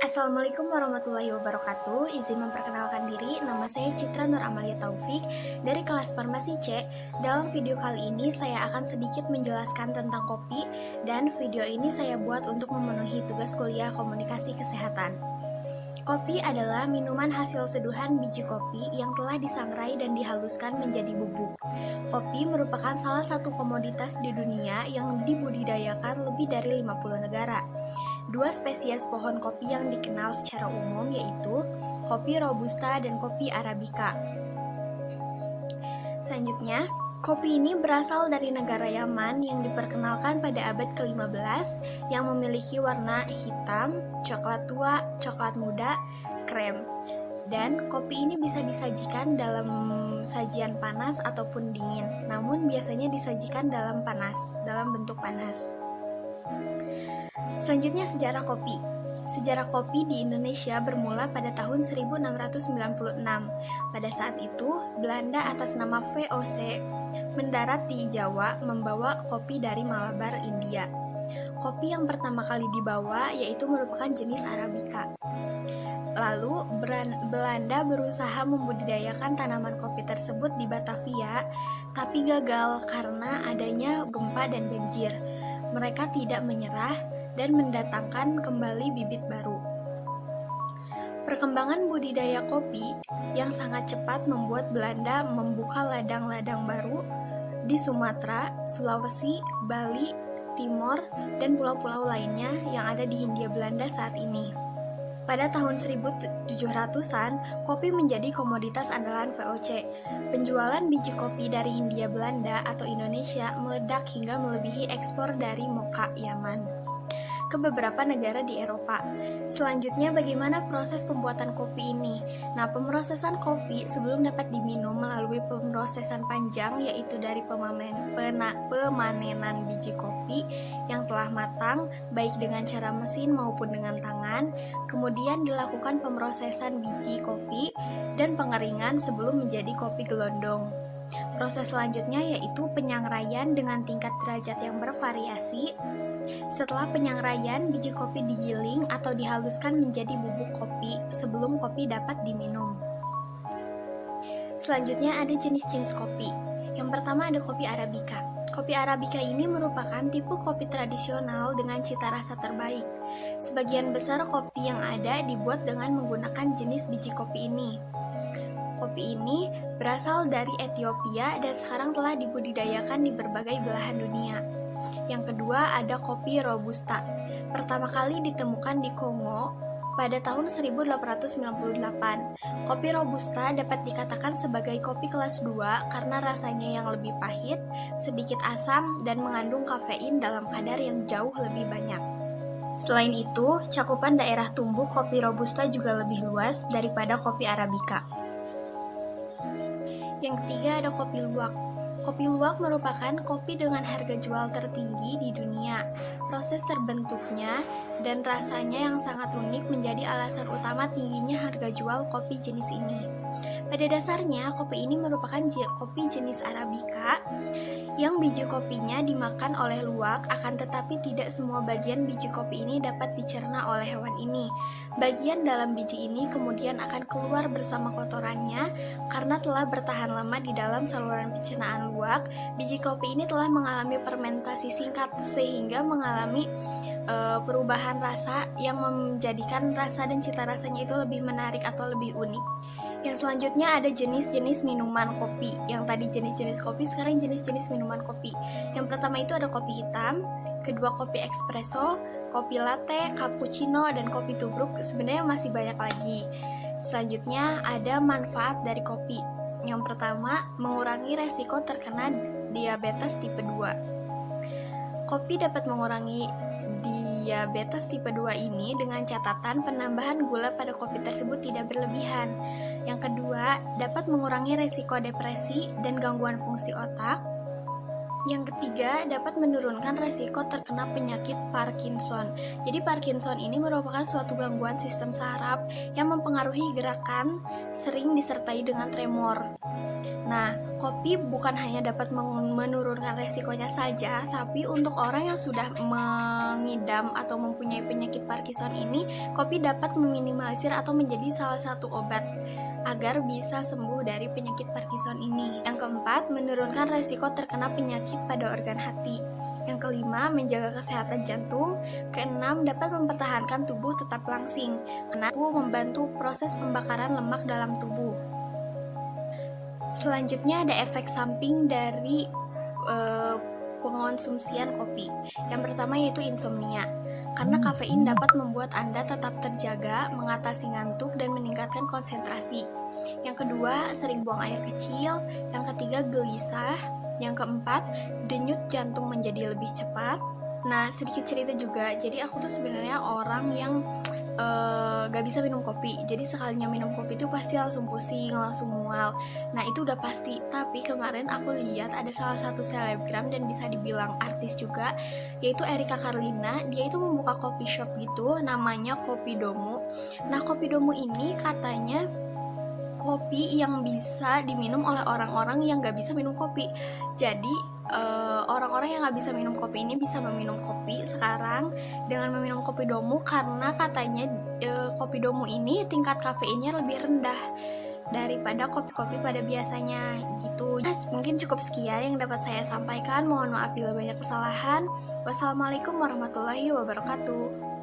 Assalamualaikum warahmatullahi wabarakatuh. Izin memperkenalkan diri, nama saya Citra Nur Amalia Taufik dari kelas Farmasi C. Dalam video kali ini saya akan sedikit menjelaskan tentang kopi, dan video ini saya buat untuk memenuhi tugas kuliah komunikasi kesehatan. Kopi adalah minuman hasil seduhan biji kopi yang telah disangrai dan dihaluskan menjadi bubuk. Kopi merupakan salah satu komoditas di dunia yang dibudidayakan lebih dari 50 negara. Dua spesies pohon kopi yang dikenal secara umum yaitu kopi Robusta dan kopi Arabica. Selanjutnya, kopi ini berasal dari negara Yaman yang diperkenalkan pada abad ke-15 yang memiliki warna hitam, coklat tua, coklat muda, krem. Dan kopi ini bisa disajikan dalam sajian panas ataupun dingin, namun biasanya disajikan dalam bentuk panas. Selanjutnya, sejarah kopi. Sejarah kopi di Indonesia bermula pada tahun 1696. Pada saat itu, Belanda atas nama VOC mendarat di Jawa membawa kopi dari Malabar, India. Kopi yang pertama kali dibawa yaitu merupakan jenis Arabica. Lalu, Belanda berusaha membudidayakan tanaman kopi tersebut di Batavia, tapi gagal karena adanya gempa dan banjir. Mereka tidak menyerah dan mendatangkan kembali bibit baru. Perkembangan budidaya kopi yang sangat cepat membuat Belanda membuka ladang-ladang baru di Sumatera, Sulawesi, Bali, Timor, dan pulau-pulau lainnya yang ada di Hindia Belanda saat ini. Pada tahun 1700-an, kopi menjadi komoditas andalan VOC. Penjualan biji kopi dari Hindia Belanda atau Indonesia meledak hingga melebihi ekspor dari Mocha, Yaman, ke beberapa negara di Eropa. Selanjutnya, bagaimana proses pembuatan kopi ini? Nah, pemrosesan kopi sebelum dapat diminum melalui pemrosesan panjang, yaitu dari pemanenan biji kopi yang telah matang, baik dengan cara mesin maupun dengan tangan. Kemudian dilakukan pemrosesan biji kopi dan pengeringan sebelum menjadi kopi gelondong. Proses selanjutnya yaitu penyangraian dengan tingkat derajat yang bervariasi. Setelah penyangraian, biji kopi digiling atau dihaluskan menjadi bubuk kopi sebelum kopi dapat diminum. Selanjutnya ada jenis-jenis kopi. Yang pertama ada kopi Arabica. Kopi Arabica ini merupakan tipe kopi tradisional dengan cita rasa terbaik. Sebagian besar kopi yang ada dibuat dengan menggunakan jenis biji kopi ini. Kopi ini berasal dari Ethiopia dan sekarang telah dibudidayakan di berbagai belahan dunia. Yang kedua ada kopi Robusta. Pertama kali ditemukan di Kongo pada tahun 1898. Kopi Robusta dapat dikatakan sebagai kopi kelas 2 karena rasanya yang lebih pahit, sedikit asam, dan mengandung kafein dalam kadar yang jauh lebih banyak. Selain itu, cakupan daerah tumbuh kopi Robusta juga lebih luas daripada kopi Arabica. Yang ketiga ada kopi luwak. Kopi luwak merupakan kopi dengan harga jual tertinggi di dunia. Proses terbentuknya dan rasanya yang sangat unik menjadi alasan utama tingginya harga jual kopi jenis ini. Pada dasarnya, kopi ini merupakan kopi jenis Arabica yang biji kopinya dimakan oleh luwak, akan tetapi tidak semua bagian biji kopi ini dapat dicerna oleh hewan ini. Bagian dalam biji ini kemudian akan keluar bersama kotorannya karena telah bertahan lama di dalam saluran pencernaan luwak. Biji kopi ini telah mengalami fermentasi singkat sehingga mengalami perubahan rasa yang menjadikan rasa dan cita rasanya itu lebih menarik atau lebih unik. Yang selanjutnya ada jenis-jenis minuman kopi. Yang tadi jenis-jenis kopi, sekarang jenis-jenis minuman kopi. Yang pertama itu ada kopi hitam, kedua kopi espresso, kopi latte, cappuccino, dan kopi tubruk. Sebenarnya masih banyak lagi. Selanjutnya ada manfaat dari kopi. Yang pertama, mengurangi resiko terkena diabetes tipe 2. Kopi dapat mengurangi diabetes tipe 2 ini dengan catatan penambahan gula pada kopi tersebut tidak berlebihan. Yang kedua, dapat mengurangi resiko depresi dan gangguan fungsi otak. Yang ketiga, dapat menurunkan resiko terkena penyakit Parkinson. Jadi Parkinson ini merupakan suatu gangguan sistem saraf yang mempengaruhi gerakan, sering disertai dengan tremor. Nah, Kopi bukan hanya dapat menurunkan resikonya saja, tapi untuk orang yang sudah mengidam atau mempunyai penyakit Parkinson ini, kopi dapat meminimalisir atau menjadi salah satu obat agar bisa sembuh dari penyakit Parkinson ini. Yang keempat, menurunkan resiko terkena penyakit pada organ hati. Yang kelima, menjaga kesehatan jantung. Keenam, dapat mempertahankan tubuh tetap langsing. Karena membantu proses pembakaran lemak dalam tubuh. Selanjutnya ada efek samping dari pengonsumsian kopi. Yang pertama yaitu insomnia. Karena kafein dapat membuat Anda tetap terjaga, mengatasi ngantuk, dan meningkatkan konsentrasi. Yang kedua, sering buang air kecil. Yang ketiga, gelisah. Yang keempat, denyut jantung menjadi lebih cepat. Nah, sedikit cerita juga. Jadi aku tuh sebenarnya orang yang gak bisa minum kopi. Jadi sekalinya minum kopi itu pasti langsung pusing, langsung mual. Nah itu udah pasti. Tapi kemarin aku lihat ada salah satu selebgram dan bisa dibilang artis juga, yaitu Erika Carlina. Dia itu membuka coffee shop gitu, namanya Kopi Domu. Nah Kopi Domu ini katanya kopi yang bisa diminum oleh orang-orang yang gak bisa minum kopi. Jadi orang-orang yang gak bisa minum kopi ini bisa meminum kopi sekarang dengan meminum kopi domu, karena katanya kopi domu ini tingkat kafeinnya lebih rendah daripada kopi-kopi pada biasanya gitu. Nah, mungkin cukup sekian yang dapat saya sampaikan. Mohon maaf bila banyak kesalahan. Wassalamualaikum warahmatullahi wabarakatuh.